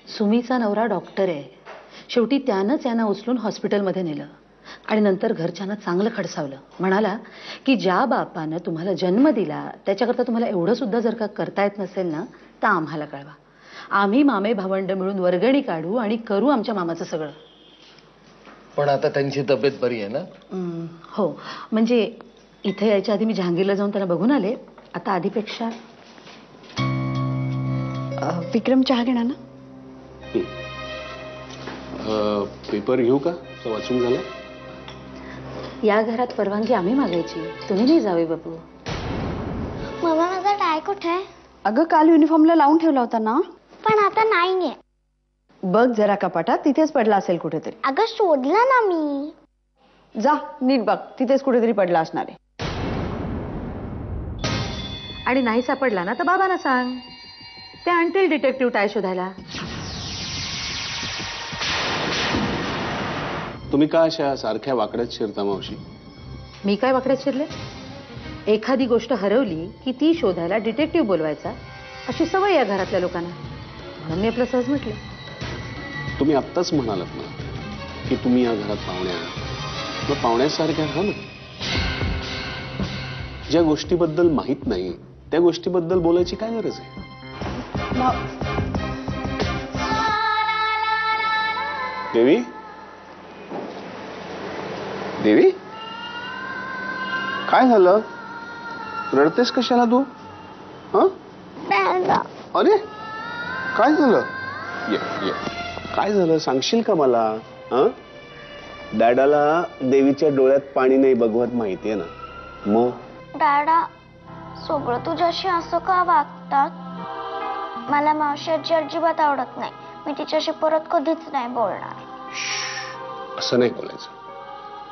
सुमीचा नवरा डॉक्टर आहे. शेवटी त्यानंच यांना उचलून हॉस्पिटलमध्ये नेलं आणि नंतर घरच्यांना चांगलं खडसावलं. म्हणाला की ज्या बापानं तुम्हाला जन्म दिला त्याच्याकरता तुम्हाला एवढं सुद्धा जर का करता येत नसेल ना तर आम्हाला कळवा. आम्ही मामे भावंड मिळून वर्गणी काढू आणि करू आमच्या मामाचं सगळं. पण आता त्यांची तब्येत बरी आहे ना? हो, म्हणजे इथे यायच्या आधी मी जहांगीरला जाऊन त्यांना बघून आले. आता आधीपेक्षा. विक्रम चहा घेणार ना? पेपर घेऊ का? तो वाचून झाला. या घरात परवानगी आम्ही मागायची, तुम्ही नाही जावे बापू. मम्मा माझा टाय कुठे आहे? अगं काल युनिफॉर्मला लावून ठेवला होता ना. पण आता नाहीये. बघ जरा कपाटात, तिथेच पडला असेल कुठेतरी. अगं शोधला ना मी. जा नीट बघ, तिथेच कुठेतरी पडला असणार आहे. आणि नाही सापडला ना तर बाबांना सांग, ते आणतील डिटेक्टिव्ह टाय शोधायला. तुम्ही का अशा सारख्या वाकड्यात शिरता मावशी? मी काय वाकड्यात शिरले? एखादी गोष्ट हरवली की ती शोधायला डिटेक्टिव्ह बोलवायचा अशी सवय या घरातल्या लोकांना, म्हणून मी आपलं सहज म्हटलं. तुम्ही आत्ताच म्हणालात ना की तुम्ही या घरात पाहुण्या, मग पाहुण्यासारख्या राहा ना. ज्या गोष्टीबद्दल माहित नाही त्या गोष्टीबद्दल बोलायची काय गरज आहे? देवी, देवी, काय झालं? रडतेस कशाला तू? अरे काय झालं? ये ये, काय झालं सांगशील का मला? डॅडाला देवीच्या डोळ्यात पाणी नाही बघवत माहितीये ना. मग डॅडा सगळं तुझ्याशी असं का वागतात? मला मावशी आजी अजिबात आवडत नाही. मी तिच्याशी परत कधीच नाही बोलणार. असं नाही बोलायचं.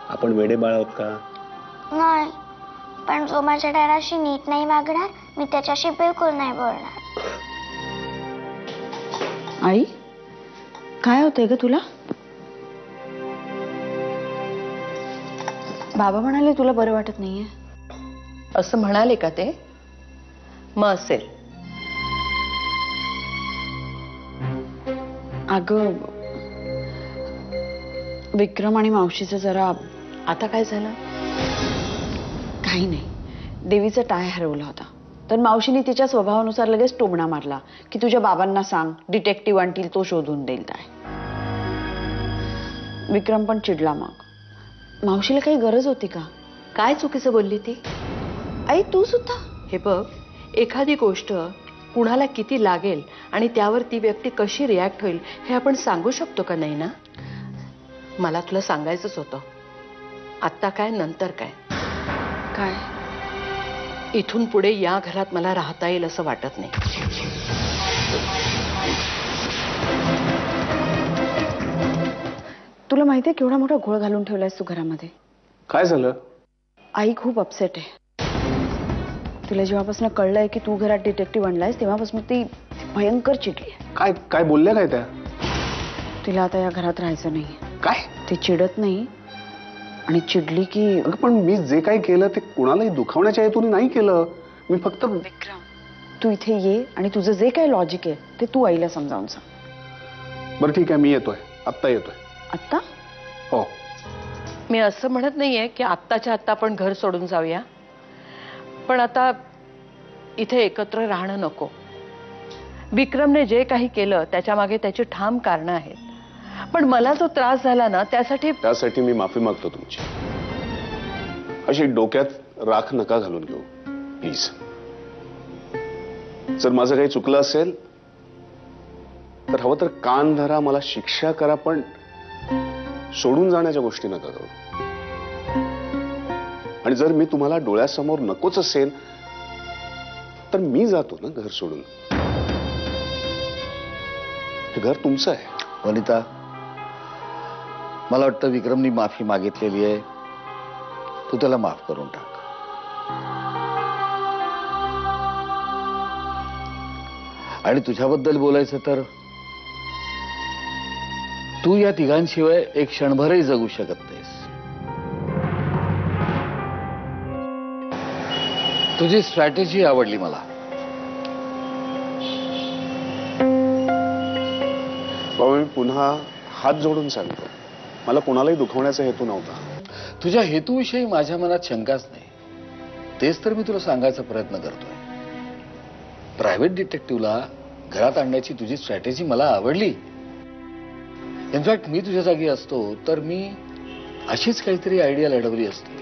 आपण वेडे बाळ आहोत का? नाही, पण जो माझ्या डॅडाशी नीट नाही वागणार मी त्याच्याशी बिलकुल नाही बोलणार. आई काय होतंय ग तुला? बाबा म्हणाले तुला बरं वाटत नाहीये. असं म्हणाले का ते? मग असेल. अगं विक्रम आणि मावशीचं जरा. आता काय झालं? काही नाही, देवीचा टाय हरवला होता तर मावशीने तिच्या स्वभावानुसार लगेच टोमणा मारला की तुझ्या बाबांना सांग, डिटेक्टिव्ह आणतील, तो शोधून देईल टाय. विक्रम पण चिडला. मग मावशीला काही गरज होती का? काय चुकीचं बोलली ती? आई तू सुद्धा. हे बघ, एखादी गोष्ट कुणाला किती लागेल आणि त्यावर ती व्यक्ती कशी रिॲक्ट होईल हे आपण सांगू शकतो का? नाही ना. मला तुला सांगायचंच होतं. आत्ता काय नंतर काय? काय? इथून पुढे या घरात मला राहता येईल असं वाटत नाही. तुला माहितीये केवढा मोठा घोळ घालून ठेवलायस तू घरामध्ये? काय झालं? आई खूप अपसेट आहे. तिला जेव्हापासून कळलंय की तू घरात डिटेक्टिव्ह आणलायस तेव्हापासून ती भयंकर चिडली आहे. काय काय बोलल्या काय त्या? तिला आता या घरात राहायचं नाही. काय? ती चिडत नाही आणि चिडली की. पण मी जे काय केलं ते कुणालाही दुखावण्याच्या हेतूने नाही केलं. मी फक्त. विक्रम तू इथे ये आणि तुझं जे काय लॉजिक आहे ते तू आईला समजावून सांग. बरं ठीक आहे, मी येतोय, आत्ता येतोय. आत्ता? हो. मी असं म्हणत नाहीये की आत्ताच्या आत्ता आपण घर सोडून जाऊया, पण आता इथे एकत्र राहणं नको. विक्रमने जे काही केलं त्याच्या मागे त्याची ठाम कारणं आहेत. पण मला जो त्रास झाला ना त्यासाठी मी माफी मागतो तुमची. अशी डोक्यात राख नका घालून घेऊ प्लीज. जर माझं काही चुकलं असेल तर हवं तर कान धरा, मला शिक्षा करा, पण सोडून जाण्याच्या गोष्टी नका करू. आणि जर मी तुम्हाला डोळ्यासमोर नकोच असेल तर मी जातो ना घर सोडून. हे घर तुमचं आहे. वनिता, मला वाटतं विक्रमनी माफी मागितलेली आहे, तू त्याला माफ करून टाक. आणि तुझ्याबद्दल बोलायचं तर तू या तिघांशिवाय एक क्षणभरही जगू शकत नाहीस. तुझी स्ट्रॅटेजी आवडली मला. बाबा मी पुन्हा हात जोडून सांगतो, मला कोणालाही दुखवण्याचा हेतू नव्हता. तुझ्या हेतूविषयी माझ्या मनात शंकाच नाही. तेच तर मी तुला सांगायचा प्रयत्न करतोय. प्रायव्हेट डिटेक्टिव्हला घरात आणण्याची तुझी स्ट्रॅटेजी मला आवडली. इनफॅक्ट मी तुझ्या जागी असतो तर मी अशीच काहीतरी आयडिया लढवली असती.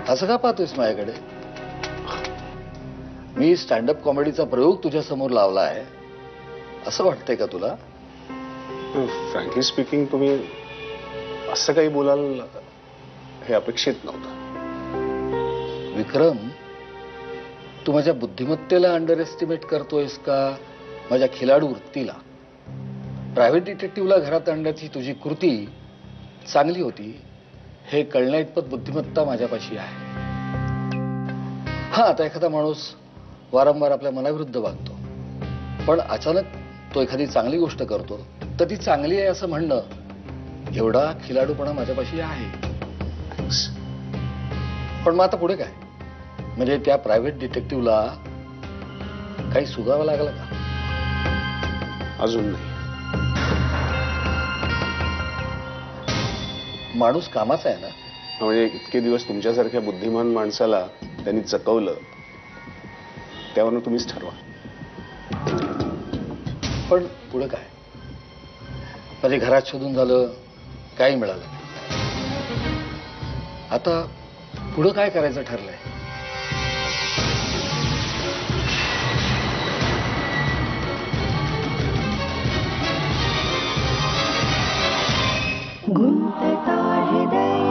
असं का पाहतोयस माझ्याकडे? मी स्टँडअप कॉमेडीचा प्रयोग तुझ्या समोर लावला आहे असं वाटतंय का तुला? फ्रँकली स्पीकिंग, तुम्ही असं काही बोलाल हे अपेक्षित नव्हतं. विक्रम, तू माझ्या बुद्धिमत्तेला अंडर एस्टिमेट करतोयस का माझ्या खिलाडू वृत्तीला? प्रायव्हेट डिटेक्टिव्हला घरात आणण्याची तुझी कृती चांगली होती हे कळण्या इतपत बुद्धिमत्ता माझ्यापाशी आहे. हा, आता एखादा माणूस वारंवार आपल्या मनाविरुद्ध वागतो, पण अचानक तो एखादी चांगली गोष्ट करतो तर ती चांगली आहे असं म्हणणं एवढा खिलाडूपणा माझ्यापाशी आहे. पण मग आता पुढे काय? म्हणजे त्या प्रायव्हेट डिटेक्टिव्हला काही सुगावं लागलं का? अजून नाही. माणूस कामाचा आहे ना. म्हणजे इतके दिवस तुमच्यासारख्या बुद्धिमान माणसाला त्यांनी चकवलं, त्यावरून तुम्हीच ठरवा. पण पुढे काय? म्हणजे घरात शोधून झालं, काही मिळालं, आता पुढं काय करायचं ठरलंय? गुंतता हृदय